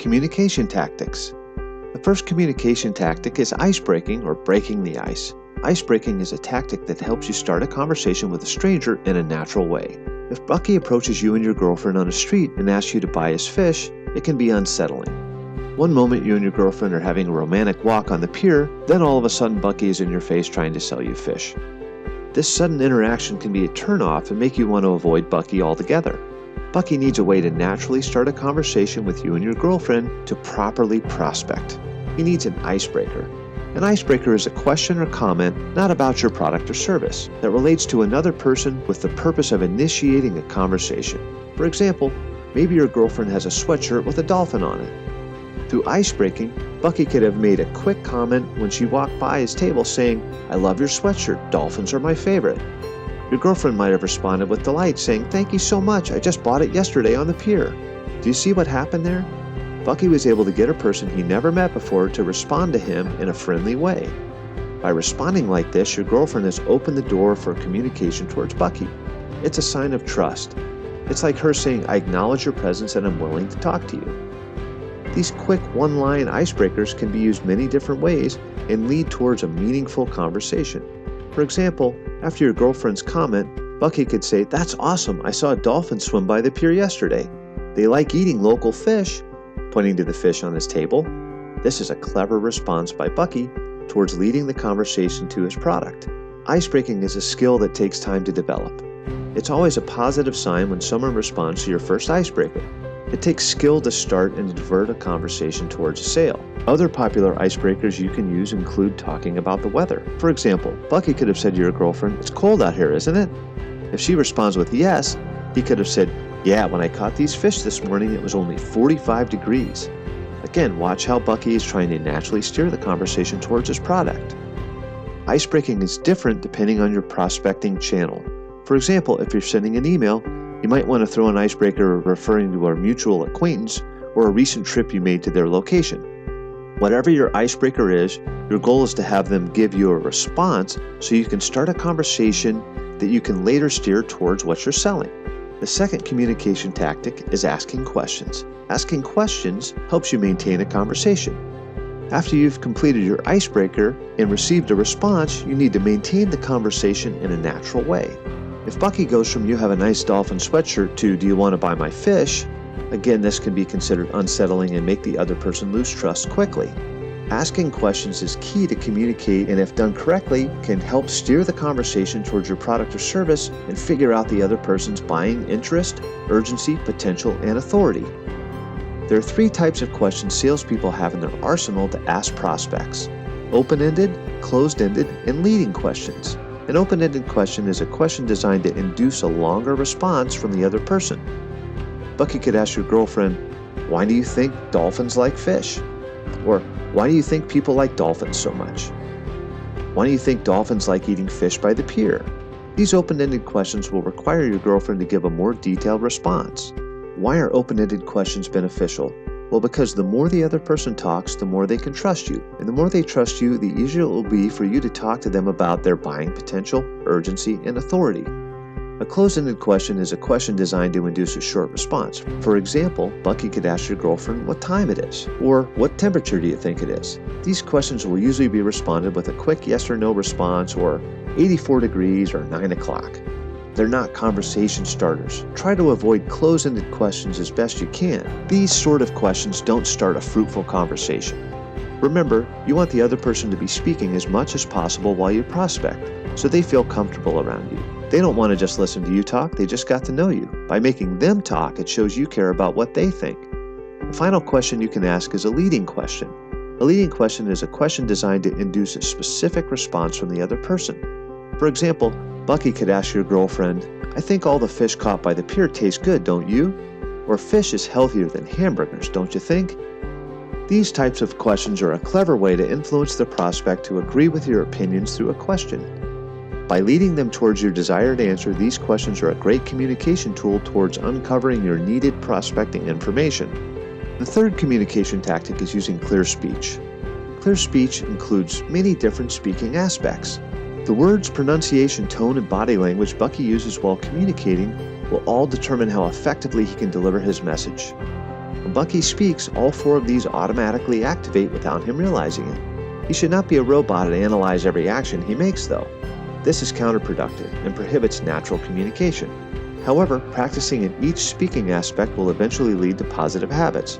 Communication tactics. The first communication tactic is icebreaking or breaking the ice. Icebreaking is a tactic that helps you start a conversation with a stranger in a natural way. If Bucky approaches you and your girlfriend on a street and asks you to buy his fish, it can be unsettling. One moment you and your girlfriend are having a romantic walk on the pier, then all of a sudden Bucky is in your face trying to sell you fish. This sudden interaction can be a turnoff and make you want to avoid Bucky altogether. Bucky needs a way to naturally start a conversation with you and your girlfriend to properly prospect. He needs an icebreaker. An icebreaker is a question or comment not about your product or service that relates to another person with the purpose of initiating a conversation. For example, maybe your girlfriend has a sweatshirt with a dolphin on it. Through icebreaking, Bucky could have made a quick comment when she walked by his table saying, "I love your sweatshirt, dolphins are my favorite." Your girlfriend might have responded with delight saying, "Thank you so much, I just bought it yesterday on the pier." Do you see what happened there? Bucky was able to get a person he never met before to respond to him in a friendly way. By responding like this, your girlfriend has opened the door for communication towards Bucky. It's a sign of trust. It's like her saying, "I acknowledge your presence and I'm willing to talk to you." These quick one-line icebreakers can be used many different ways and lead towards a meaningful conversation. For example, after your girlfriend's comment, Bucky could say, "That's awesome, I saw a dolphin swim by the pier yesterday. They like eating local fish," pointing to the fish on his table. This is a clever response by Bucky towards leading the conversation to his product. Icebreaking is a skill that takes time to develop. It's always a positive sign when someone responds to your first icebreaker. It takes skill to start and divert a conversation towards a sale. Other popular icebreakers you can use include talking about the weather. For example, Bucky could have said to your girlfriend, "It's cold out here, isn't it?" If she responds with yes, he could have said, "Yeah, when I caught these fish this morning, it was only 45 degrees. Again, watch how Bucky is trying to naturally steer the conversation towards his product. Icebreaking is different depending on your prospecting channel. For example, if you're sending an email, you might want to throw an icebreaker referring to a mutual acquaintance or a recent trip you made to their location. Whatever your icebreaker is, your goal is to have them give you a response so you can start a conversation that you can later steer towards what you're selling. The second communication tactic is asking questions. Asking questions helps you maintain a conversation. After you've completed your icebreaker and received a response, you need to maintain the conversation in a natural way. If Bucky goes from "you have a nice dolphin sweatshirt" to "do you want to buy my fish?" again, this can be considered unsettling and make the other person lose trust quickly. Asking questions is key to communicate, and if done correctly, can help steer the conversation towards your product or service and figure out the other person's buying interest, urgency, potential, and authority. There are three types of questions salespeople have in their arsenal to ask prospects: open-ended, closed-ended, and leading questions. An open-ended question is a question designed to induce a longer response from the other person. Bucky could ask your girlfriend, "Why do you think dolphins like fish?" Or, "Why do you think people like dolphins so much?" "Why do you think dolphins like eating fish by the pier?" These open-ended questions will require your girlfriend to give a more detailed response. Why are open-ended questions beneficial? Well, because the more the other person talks, the more they can trust you. And the more they trust you, the easier it will be for you to talk to them about their buying potential, urgency, and authority. A closed-ended question is a question designed to induce a short response. For example, Bucky could ask your girlfriend what time it is, or what temperature do you think it is? These questions will usually be responded with a quick yes or no response, or 84 degrees or 9 o'clock. They're not conversation starters. Try to avoid closed-ended questions as best you can. These sort of questions don't start a fruitful conversation. Remember, you want the other person to be speaking as much as possible while you prospect, so they feel comfortable around you. They don't want to just listen to you talk, they just got to know you. By making them talk, it shows you care about what they think. The final question you can ask is a leading question. A leading question is a question designed to induce a specific response from the other person. For example, Bucky could ask your girlfriend, "I think all the fish caught by the pier taste good, don't you?" Or, "Fish is healthier than hamburgers, don't you think?" These types of questions are a clever way to influence the prospect to agree with your opinions through a question. By leading them towards your desired answer, these questions are a great communication tool towards uncovering your needed prospecting information. The third communication tactic is using clear speech. Clear speech includes many different speaking aspects. The words, pronunciation, tone, and body language Bucky uses while communicating will all determine how effectively he can deliver his message. A When Bucky speaks, all 4 of these automatically activate without him realizing it. He should not be a robot and analyze every action he makes, though. This is counterproductive and prohibits natural communication. However, practicing in each speaking aspect will eventually lead to positive habits.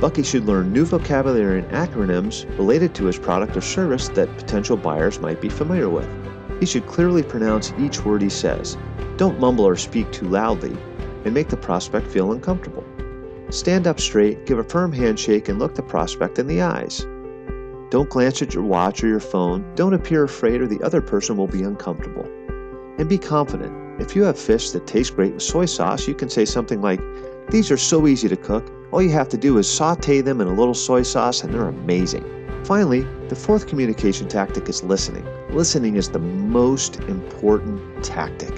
Bucky should learn new vocabulary and acronyms related to his product or service that potential buyers might be familiar with. He should clearly pronounce each word he says. Don't mumble or speak too loudly, and make the prospect feel uncomfortable. Stand up straight, give a firm handshake, and look the prospect in the eyes. Don't glance at your watch or your phone. Don't appear afraid or the other person will be uncomfortable. And be confident. If you have fish that taste great with soy sauce, you can say something like, "These are so easy to cook. All you have to do is saute them in a little soy sauce and they're amazing." Finally, the 4th communication tactic is listening. Listening is the most important tactic.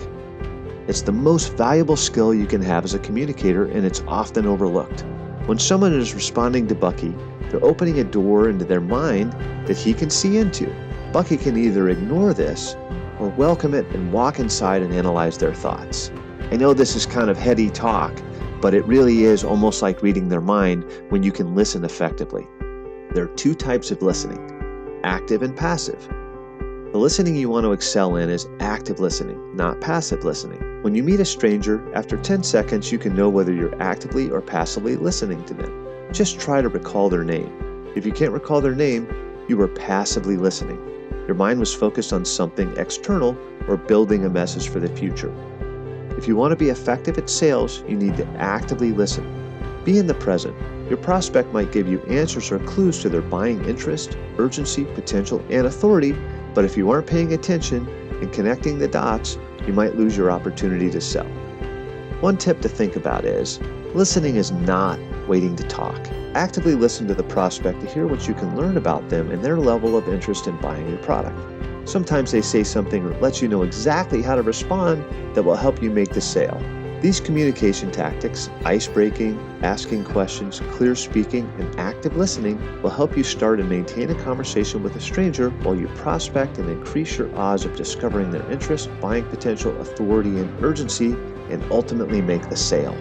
It's the most valuable skill you can have as a communicator, and it's often overlooked. When someone is responding to Bucky, they're opening a door into their mind that he can see into. Bucky can either ignore this or welcome it and walk inside and analyze their thoughts. I know this is kind of heady talk, but it really is almost like reading their mind when you can listen effectively. There are 2 types of listening, active and passive. The listening you want to excel in is active listening, not passive listening. When you meet a stranger, after 10 seconds, you can know whether you're actively or passively listening to them. Just try to recall their name. If you can't recall their name, you were passively listening. Your mind was focused on something external or building a message for the future. If you want to be effective at sales, you need to actively listen. Be in the present. Your prospect might give you answers or clues to their buying interest, urgency, potential, and authority, but if you aren't paying attention and connecting the dots, you might lose your opportunity to sell. One tip to think about is, listening is not waiting to talk. Actively listen to the prospect to hear what you can learn about them and their level of interest in buying your product. Sometimes they say something that lets you know exactly how to respond that will help you make the sale. These communication tactics, ice-breaking, asking questions, clear speaking, and active listening will help you start and maintain a conversation with a stranger while you prospect and increase your odds of discovering their interest, buying potential, authority, and urgency, and ultimately make the sale.